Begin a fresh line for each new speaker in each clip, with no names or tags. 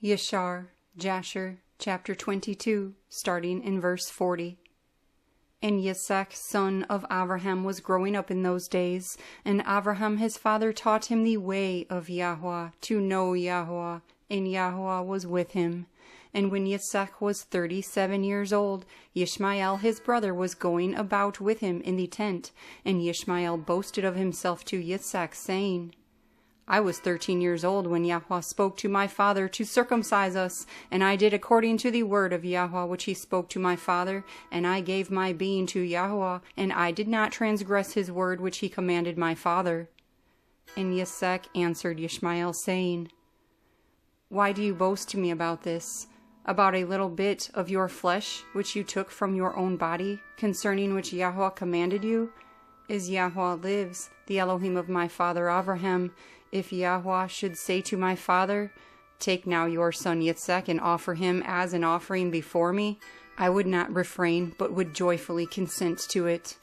Yashar, Jasher, chapter 22, starting in verse 40. And Yitsḥaq, son of Abraham, was growing up in those days, and Abraham his father taught him the way of Yahweh, to know Yahweh, and Yahweh was with him. And when Yitsḥaq was 37 years old, Ishmael his brother was going about with him in the tent, and Ishmael boasted of himself to Yitsḥaq, saying, I was 13 years old when Yahweh spoke to my father to circumcise us, and I did according to the word of Yahweh which he spoke to my father, and I gave my being to Yahweh, and I did not transgress his word which he commanded my father. And Yitsḥaq answered Ishmael, saying, Why do you boast to me about this, about a little bit of your flesh which you took from your own body, concerning which Yahweh commanded you? As Yahweh lives, the Elohim of my father Abraham, if Yahweh should say to my father, Take now your son Yitsḥaq and offer him as an offering before me, I would not refrain, but would joyfully consent to it.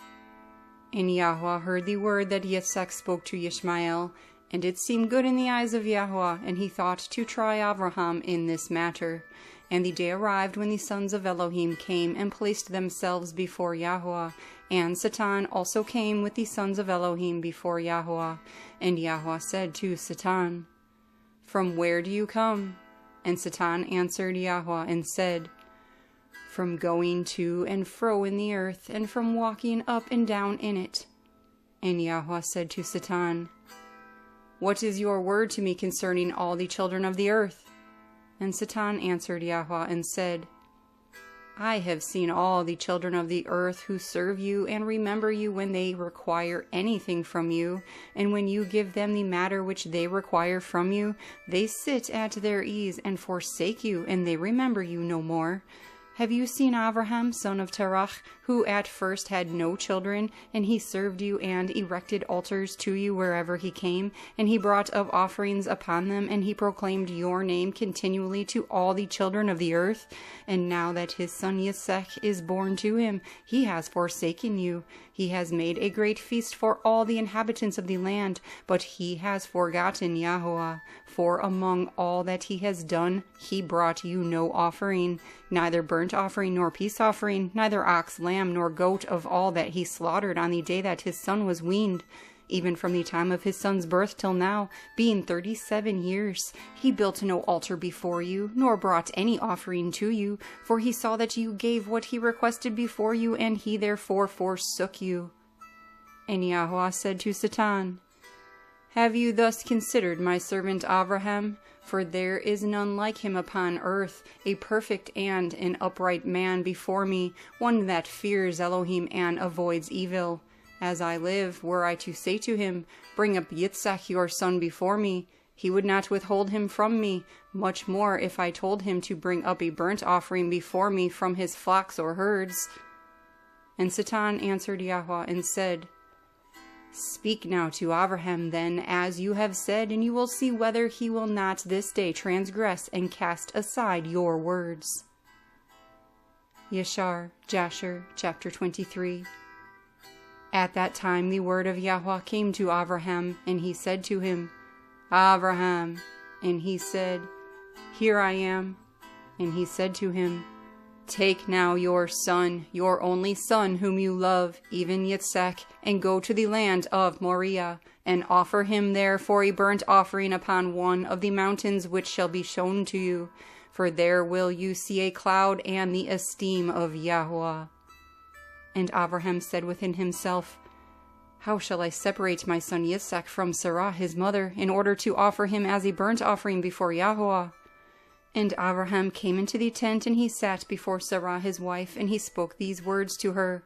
And Yahweh heard the word that Yitsḥaq spoke to Ishmael, and it seemed good in the eyes of Yahweh, and he thought to try Abraham in this matter. And the day arrived when the sons of Elohim came and placed themselves before Yahweh, and Satan also came with the sons of Elohim before Yahweh. And Yahweh said to Satan, From where do you come? And Satan answered Yahweh and said, From going to and fro in the earth, and from walking up and down in it. And Yahweh said to Satan, What is your word to me concerning all the children of the earth? And Satan answered Yahweh and said, I have seen all the children of the earth who serve you and remember you when they require anything from you, and when you give them the matter which they require from you, they sit at their ease and forsake you, and they remember you no more. Have you seen Abraham, son of Terach, who at first had no children, and he served you and erected altars to you wherever he came, and he brought up offerings upon them, and he proclaimed your name continually to all the children of the earth? And now that his son Yitsḥaq is born to him, he has forsaken you. He has made a great feast for all the inhabitants of the land, but he has forgotten Yahweh. For among all that he has done, he brought you no offering, neither burnt offering nor peace offering, neither ox, lamb, nor goat of all that he slaughtered on the day that his son was weaned. Even from the time of his son's birth till now, being 37 years, he built no altar before you, nor brought any offering to you, for he saw that you gave what he requested before you, and he therefore forsook you. And Yahweh said to Satan, Have you thus considered my servant Abraham? For there is none like him upon earth, a perfect and an upright man before me, one that fears Elohim and avoids evil. As I live, were I to say to him, Bring up Yitsḥaq your son before me, he would not withhold him from me, much more if I told him to bring up a burnt offering before me from his flocks or herds. And Satan answered Yahweh and said, Speak now to Abraham then, as you have said, and you will see whether he will not this day transgress and cast aside your words. Yashar, Jasher, chapter 23. At that time the word of Yahweh came to Abraham, and he said to him, Abraham. And he said, Here I am. And he said to him, Take now your son, your only son whom you love, even Yitsḥaq, and go to the land of Moriah, and offer him there for a burnt offering upon one of the mountains which shall be shown to you. For there will you see a cloud and the esteem of Yahweh. And Abraham said within himself, How shall I separate my son Yitsḥaq from Sarah his mother, in order to offer him as a burnt offering before Yahweh? And Abraham came into the tent, and he sat before Sarah his wife, and he spoke these words to her,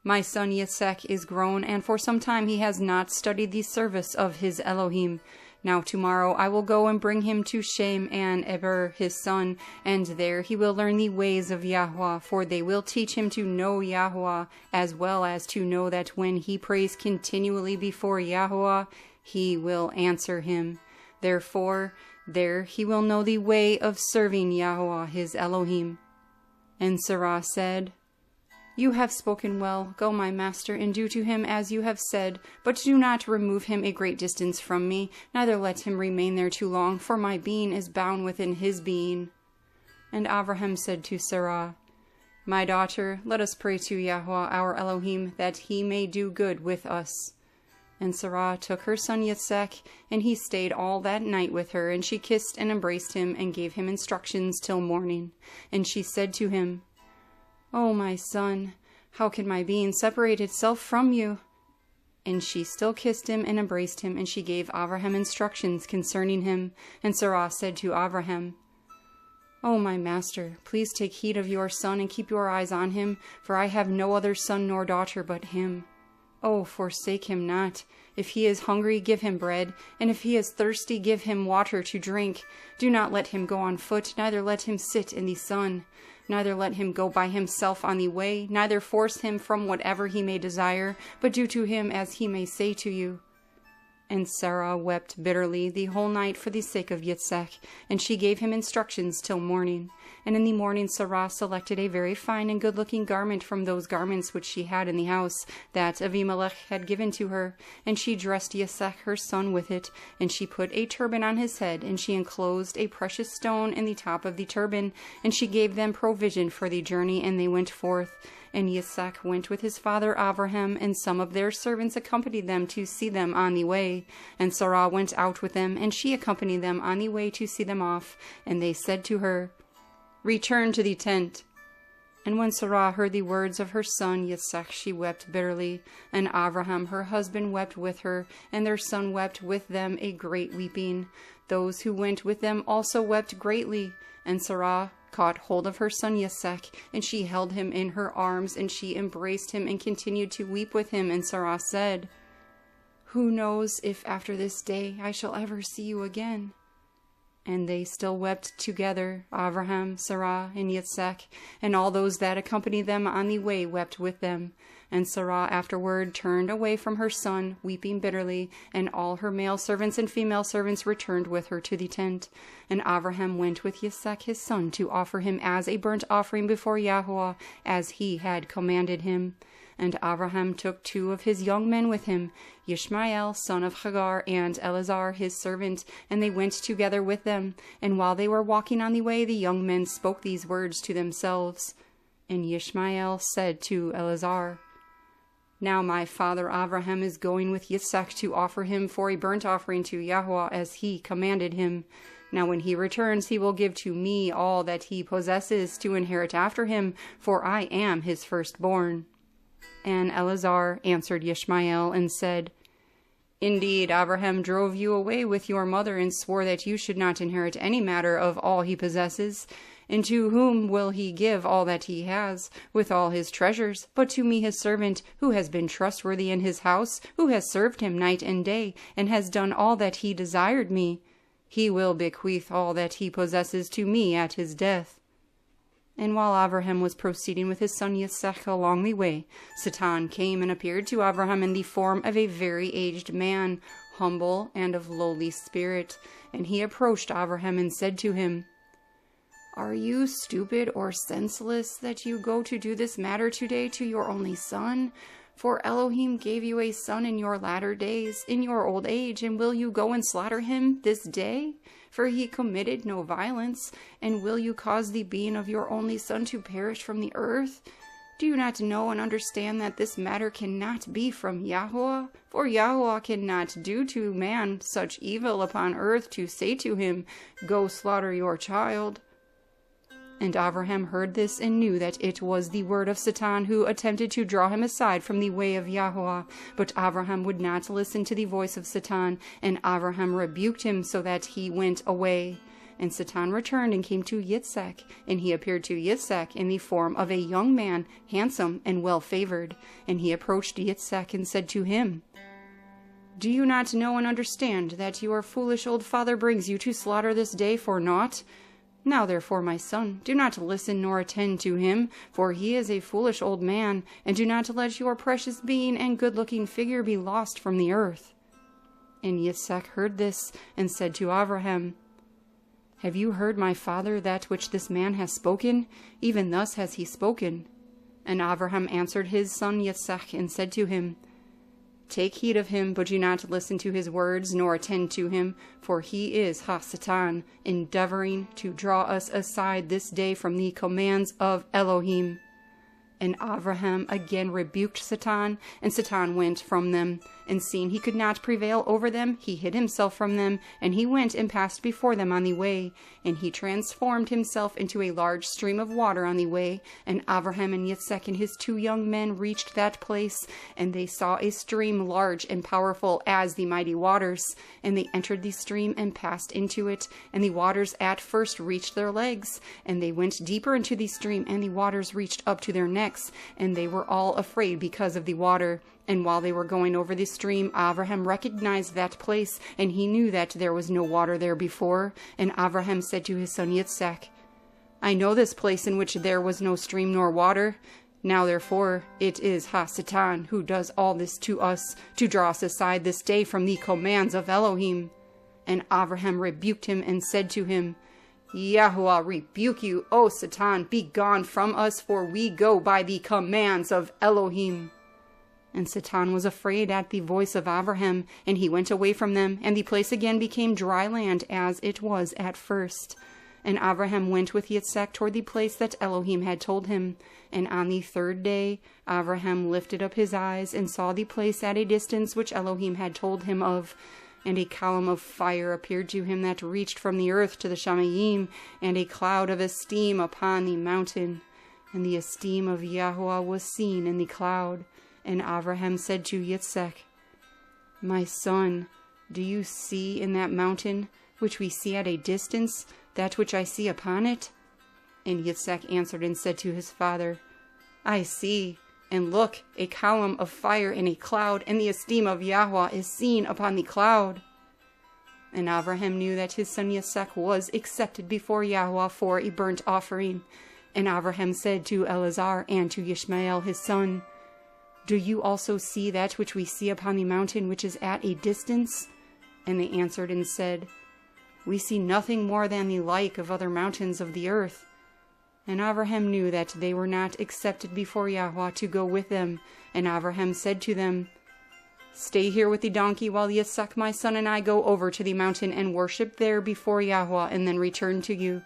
My son Yitsḥaq is grown, and for some time he has not studied the service of his Elohim. Now tomorrow I will go and bring him to Shem and Eber his son, and there he will learn the ways of Yahweh, for they will teach him to know Yahweh, as well as to know that when he prays continually before Yahweh, he will answer him. Therefore, there he will know the way of serving Yahweh his Elohim. And Sarah said, You have spoken well. Go, my master, and do to him as you have said, but do not remove him a great distance from me, neither let him remain there too long, for my being is bound within his being. And Abraham said to Sarah, My daughter, let us pray to Yahweh our Elohim, that he may do good with us. And Sarah took her son Yitsḥaq, and he stayed all that night with her, and she kissed and embraced him, and gave him instructions till morning. And she said to him, O my son, how can my being separate itself from you? And she still kissed him and embraced him, and she gave Abraham instructions concerning him. And Sarah said to Abraham, O my master, please take heed of your son, and keep your eyes on him, for I have no other son nor daughter but him. Oh, forsake him not. If he is hungry, give him bread, and if he is thirsty, give him water to drink. Do not let him go on foot, neither let him sit in the sun. Neither let him go by himself on the way, neither force him from whatever he may desire, but do to him as he may say to you. And Sarah wept bitterly the whole night for the sake of Yitsḥaq, and she gave him instructions till morning. And in the morning Sarah selected a very fine and good-looking garment from those garments which she had in the house, that Avimelech had given to her, and she dressed Yitsḥaq her son with it, and she put a turban on his head, and she enclosed a precious stone in the top of the turban, and she gave them provision for the journey, and they went forth. And Yitsḥaq went with his father Abraham, and some of their servants accompanied them to see them on the way. And Sarah went out with them, and she accompanied them on the way to see them off. And they said to her, Return to the tent. And when Sarah heard the words of her son Yitsḥaq, she wept bitterly. And Abraham her husband wept with her, and their son wept with them a great weeping. Those who went with them also wept greatly. And Sarah caught hold of her son Yitsḥaq, and she held him in her arms, and she embraced him and continued to weep with him. And Sarah said, Who knows if after this day I shall ever see you again? And they still wept together, Abraham, Sarah, and Yitsḥaq, and all those that accompanied them on the way wept with them. And Sarah afterward turned away from her son, weeping bitterly, and all her male servants and female servants returned with her to the tent. And Abraham went with Yitsḥaq his son to offer him as a burnt offering before Yahweh, as he had commanded him. And Abraham took 2 of his young men with him, Ishmael son of Hagar, and Eleazar his servant, and they went together with them. And while they were walking on the way, the young men spoke these words to themselves. And Ishmael said to Eleazar, Now my father Abraham is going with Yitsḥaq to offer him for a burnt offering to Yahweh, as he commanded him. Now when he returns, he will give to me all that he possesses to inherit after him, for I am his firstborn. And Eleazar answered Ishmael and said, Indeed, Abraham drove you away with your mother, and swore that you should not inherit any matter of all he possesses. And to whom will he give all that he has, with all his treasures, but to me his servant, who has been trustworthy in his house, who has served him night and day, and has done all that he desired me? He will bequeath all that he possesses to me at his death. And while Abraham was proceeding with his son Yitsḥaq along the way, Satan came and appeared to Abraham in the form of a very aged man, humble and of lowly spirit. And he approached Abraham and said to him, Are you stupid or senseless that you go to do this matter today to your only son? For Elohim gave you a son in your latter days, in your old age, and will you go and slaughter him this day? For he committed no violence, and will you cause the being of your only son to perish from the earth? Do you not know and understand that this matter cannot be from Yahweh? For Yahweh cannot do to man such evil upon earth to say to him, Go slaughter your child. And Abraham heard this and knew that it was the word of Satan, who attempted to draw him aside from the way of Yahweh. But Abraham would not listen to the voice of Satan, and Abraham rebuked him so that he went away. And Satan returned and came to Yitsḥaq, and he appeared to Yitsḥaq in the form of a young man, handsome and well-favored. And he approached Yitsḥaq and said to him, Do you not know and understand that your foolish old father brings you to slaughter this day for naught? Now therefore, my son, do not listen nor attend to him, for he is a foolish old man, and do not let your precious being and good-looking figure be lost from the earth. And Yitsḥaq heard this, and said to Abraham, Have you heard, my father, that which this man has spoken? Even thus has he spoken. And Avraham answered his son Yitsḥaq, and said to him, Take heed of him, but do not listen to his words, nor attend to him, for he is Satan, endeavoring to draw us aside this day from the commands of Elohim. And Avraham again rebuked Satan, and Satan went from them. And seeing he could not prevail over them, he hid himself from them, and he went and passed before them on the way. And he transformed himself into a large stream of water on the way. And Avraham and Yitsḥaq and his 2 young men reached that place, and they saw a stream large and powerful as the mighty waters. And they entered the stream and passed into it, and the waters at first reached their legs. And they went deeper into the stream, and the waters reached up to their necks, and they were all afraid because of the water. And while they were going over the stream, Avraham recognized that place, and he knew that there was no water there before. And Avraham said to his son Yitsḥaq, I know this place in which there was no stream nor water. Now therefore it is Satan who does all this to us, to draw us aside this day from the commands of Elohim. And Avraham rebuked him and said to him, Yahweh rebuke you, O Satan, be gone from us, for we go by the commands of Elohim. And Satan was afraid at the voice of Avraham, and he went away from them, and the place again became dry land as it was at first. And Avraham went with Yitsḥaq toward the place that Elohim had told him. And on the 3rd day Avraham lifted up his eyes, and saw the place at a distance which Elohim had told him of. And a column of fire appeared to him that reached from the earth to the Shamayim, and a cloud of esteem upon the mountain. And the esteem of Yahweh was seen in the cloud. And Avraham said to Yitsḥaq, My son, do you see in that mountain, which we see at a distance, that which I see upon it? And Yitsḥaq answered and said to his father, I see, and look, a column of fire in a cloud, and the esteem of Yahweh is seen upon the cloud. And Avraham knew that his son Yitsḥaq was accepted before Yahweh for a burnt offering. And Avraham said to Elazar and to Ishmael his son, Do you also see that which we see upon the mountain which is at a distance? And they answered and said, We see nothing more than the like of other mountains of the earth. And Avraham knew that they were not accepted before Yahweh to go with them. And Avraham said to them, Stay here with the donkey while Yitsḥaq my son and I go over to the mountain and worship there before Yahweh, and then return to you.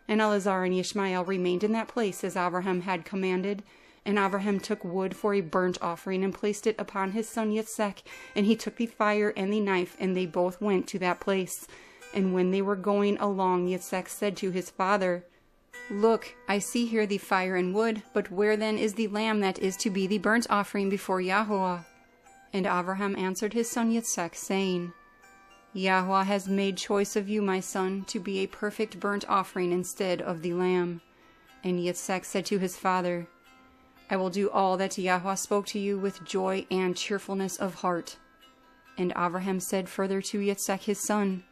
And Elazar and Ishmael remained in that place as Avraham had commanded. And Avraham took wood for a burnt offering, and placed it upon his son Yitsḥaq. And he took the fire and the knife, and they both went to that place. And when they were going along, Yitsḥaq said to his father, Look, I see here the fire and wood, but where then is the lamb that is to be the burnt offering before Yahweh? And Avraham answered his son Yitsḥaq, saying, Yahweh has made choice of you, my son, to be a perfect burnt offering instead of the lamb. And Yitsḥaq said to his father, I will do all that Yahweh spoke to you with joy and cheerfulness of heart. And Avraham said further to Yitsḥaq his son,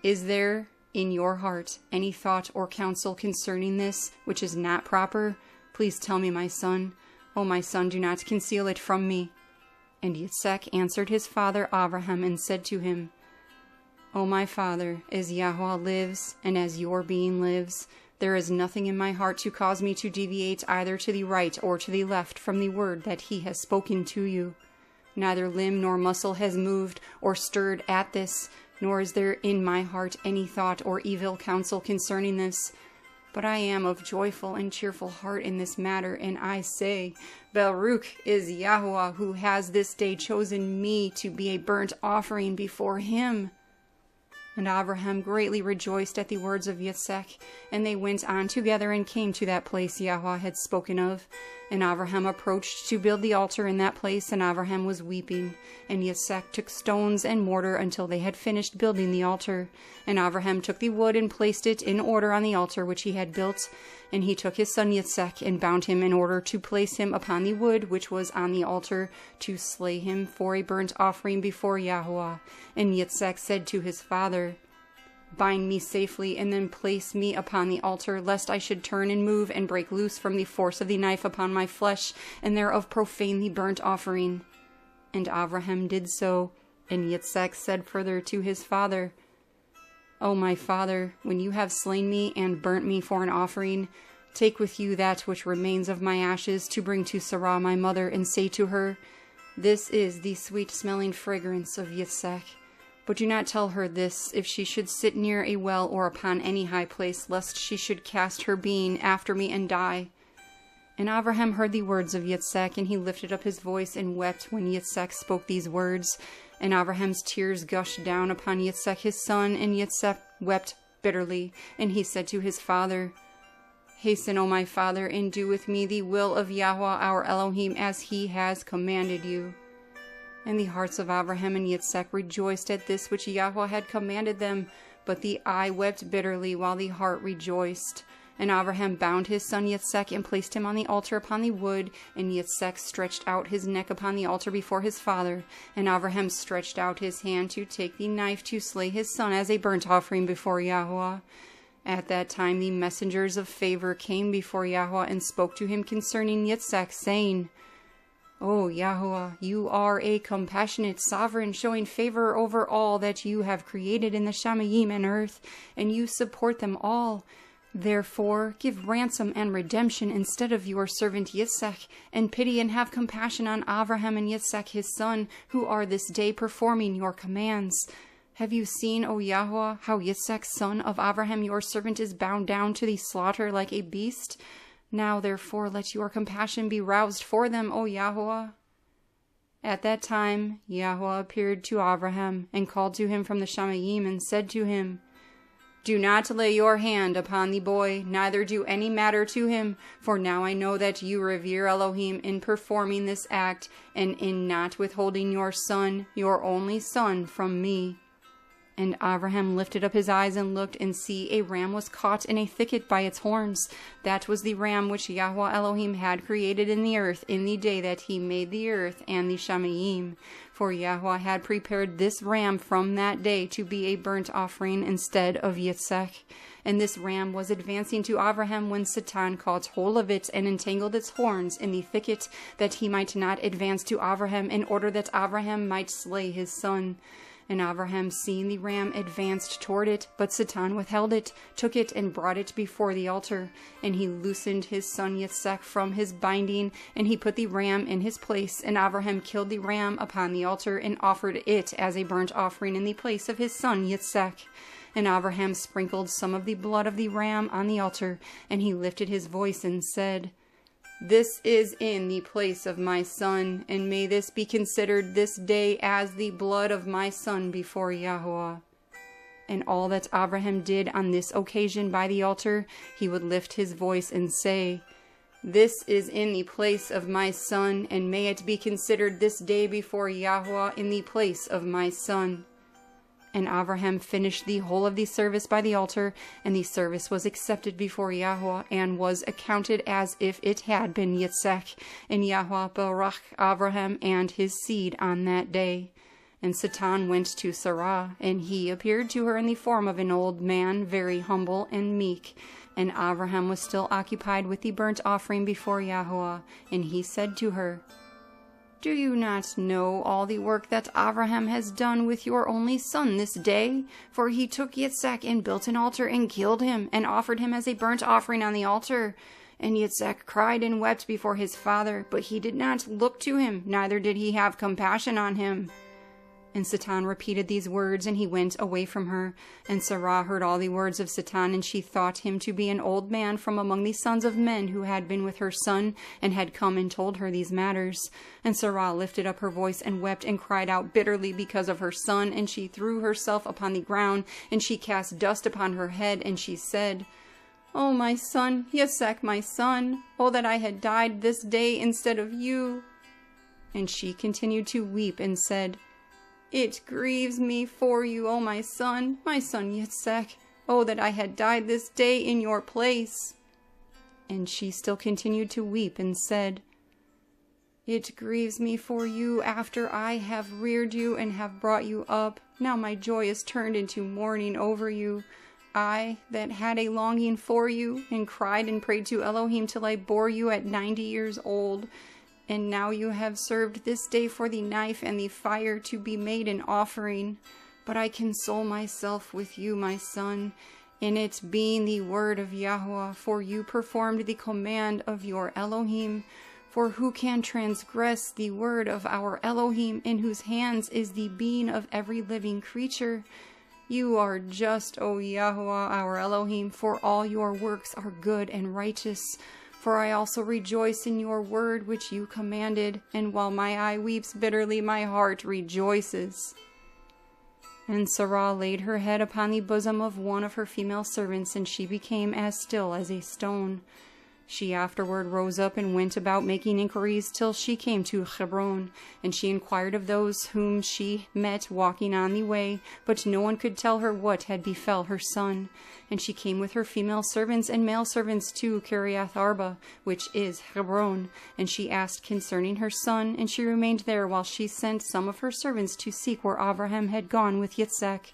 Is there in your heart any thought or counsel concerning this which is not proper? Please tell me, my son. O my son, do not conceal it from me. And Yitsḥaq answered his father Avraham and said to him, O my father, as Yahweh lives, and as your being lives, there is nothing in my heart to cause me to deviate either to the right or to the left from the word that he has spoken to you. Neither limb nor muscle has moved or stirred at this, nor is there in my heart any thought or evil counsel concerning this. But I am of joyful and cheerful heart in this matter, and I say, Baruch is Yahweh, who has this day chosen me to be a burnt offering before him. And Avraham greatly rejoiced at the words of Yitsḥaq, and they went on together and came to that place Yahweh had spoken of. And Avraham approached to build the altar in that place, and Avraham was weeping. And Yitsḥaq took stones and mortar until they had finished building the altar. And Avraham took the wood and placed it in order on the altar which he had built. And he took his son Yitsḥaq and bound him in order to place him upon the wood which was on the altar, to slay him for a burnt offering before Yahweh. And Yitsḥaq said to his father, Bind me safely, and then place me upon the altar, lest I should turn and move and break loose from the force of the knife upon my flesh, and thereof profane the burnt offering. And Avraham did so. And Yitsḥaq said further to his father, O my father, when you have slain me and burnt me for an offering, Take with you that which remains of my ashes to bring to Sarah my mother, and say to her, This is the sweet-smelling fragrance of Yitsḥaq. But do not tell her this if she should sit near a well or upon any high place, lest she should cast her being after me and die." And Abraham heard the words of Yitsḥaq, and he lifted up his voice and wept when Yitsḥaq spoke these words. And Abraham's tears gushed down upon Yitsḥaq his son, and Yitsḥaq wept bitterly. And he said to his father, "Hasten, O my father, and do with me the will of Yahweh our Elohim, as he has commanded you." And the hearts of Abraham and Yitsḥaq rejoiced at this which Yahweh had commanded them, but the eye wept bitterly, while the heart rejoiced. And Abraham bound his son Yitsḥaq and placed him on the altar upon the wood, and Yitsḥaq stretched out his neck upon the altar before his father. And Abraham stretched out his hand to take the knife to slay his son as a burnt offering before Yahweh. At that time the messengers of favor came before Yahweh and spoke to him concerning Yitsḥaq, saying, "O Yahweh, you are a compassionate sovereign, showing favor over all that you have created in the Shamayim and earth, and you support them all. Therefore, give ransom and redemption instead of your servant Yitsḥaq, and pity and have compassion on Abraham and Yitsḥaq his son, who are this day performing your commands. Have you seen, O Yahweh, how Yitsḥaq son of Abraham your servant is bound down to the slaughter like a beast? Now therefore let your compassion be roused for them, O Yahweh." At that time Yahweh appeared to Abraham, and called to him from the Shamayim, and said to him, "Do not lay your hand upon the boy, neither do any matter to him, for now I know that you revere Elohim in performing this act, and in not withholding your son, your only son, from me." And Abraham lifted up his eyes and looked, and see, a ram was caught in a thicket by its horns. That was the ram which Yahweh Elohim had created in the earth in the day that he made the earth and the Shamayim. For Yahweh had prepared this ram from that day to be a burnt offering instead of Yitsḥaq. And this ram was advancing to Abraham when Satan caught hold of it and entangled its horns in the thicket, that he might not advance to Abraham, in order that Abraham might slay his son. And Abraham, seeing the ram, advanced toward it, but Satan withheld it, took it, and brought it before the altar. And he loosened his son Yitsḥaq from his binding, and he put the ram in his place. And Abraham killed the ram upon the altar, and offered it as a burnt offering in the place of his son Yitsḥaq. And Abraham sprinkled some of the blood of the ram on the altar, and he lifted his voice and said, "This is in the place of my son, and may this be considered this day as the blood of my son before Yahweh." And all that Abraham did on this occasion by the altar, he would lift his voice and say, "This is in the place of my son, and may it be considered this day before Yahweh in the place of my son." And Abraham finished the whole of the service by the altar, and the service was accepted before Yahweh, and was accounted as if it had been Yitsḥaq. And Yahweh berakah Abraham and his seed on that day. And Satan went to Sarah, and he appeared to her in the form of an old man, very humble and meek. And Abraham was still occupied with the burnt offering before Yahweh, and he said to her, "Do you not know all the work that Abraham has done with your only son this day? For he took Yitsḥaq and built an altar and killed him, and offered him as a burnt offering on the altar. And Yitsḥaq cried and wept before his father, but he did not look to him, neither did he have compassion on him." And Satan repeated these words, and he went away from her. And Sarah heard all the words of Satan, and she thought him to be an old man from among the sons of men, who had been with her son, and had come and told her these matters. And Sarah lifted up her voice and wept and cried out bitterly because of her son, and she threw herself upon the ground, and she cast dust upon her head, and she said, "O my son, Yitsḥaq my son, oh that I had died this day instead of you." And she continued to weep and said, "It grieves me for you, O my son Yitsḥaq. Oh, that I had died this day in your place." And she still continued to weep and said, "It grieves me for you after I have reared you and have brought you up. Now my joy is turned into mourning over you. I that had a longing for you, and cried and prayed to Elohim till I bore you at 90 years old. And now you have served this day for the knife and the fire to be made an offering. But I console myself with you, my son, in it being the word of Yahweh, for you performed the command of your Elohim. For who can transgress the word of our Elohim, in whose hands is the being of every living creature? You are just, O Yahweh, our Elohim, for all your works are good and righteous. For I also rejoice in your word which you commanded, and while my eye weeps bitterly, my heart rejoices. And Sarah laid her head upon the bosom of one of her female servants, and she became as still as a stone. She afterward rose up and went about making inquiries till she came to Hebron, and she inquired of those whom she met walking on the way, but no one could tell her what had befell her son. And she came with her female servants and male servants to Kiriath Arba, which is Hebron, and she asked concerning her son, and she remained there while she sent some of her servants to seek where Abraham had gone with Yitsḥaq.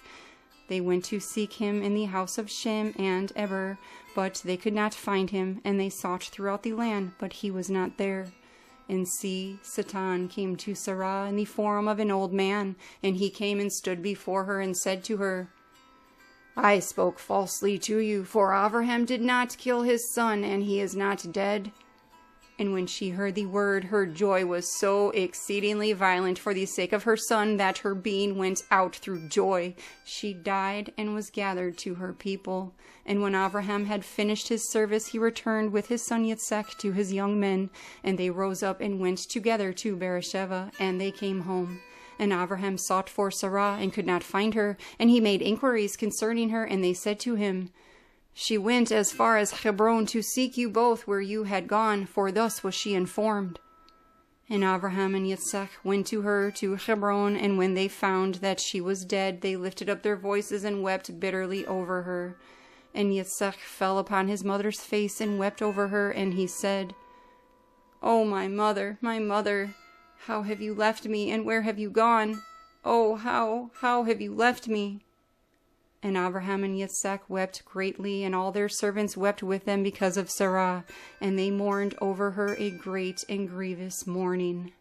They went to seek him in the house of Shem and Eber, but they could not find him, and they sought throughout the land, but he was not there. And see, Satan came to Sarah in the form of an old man, and he came and stood before her and said to her, I spoke falsely to you, for Abraham did not kill his son, and he is not dead. And when she heard the word, her joy was so exceedingly violent for the sake of her son that her being went out through joy. She died and was gathered to her people. And when Abraham had finished his service, he returned with his son Yitsḥaq to his young men, and they rose up and went together to Beersheba, and they came home. And Abraham sought for Sarah and could not find her, and he made inquiries concerning her, and they said to him, She went as far as Hebron to seek you both where you had gone, for thus was she informed. And Abraham and Yitsḥaq went to her to Hebron, and when they found that she was dead, they lifted up their voices and wept bitterly over her. And Yitsḥaq fell upon his mother's face and wept over her, and he said, O my mother, how have you left me, and where have you gone? Oh, how have you left me? And Abraham and Yitsḥaq wept greatly, and all their servants wept with them because of Sarah, and they mourned over her a great and grievous mourning.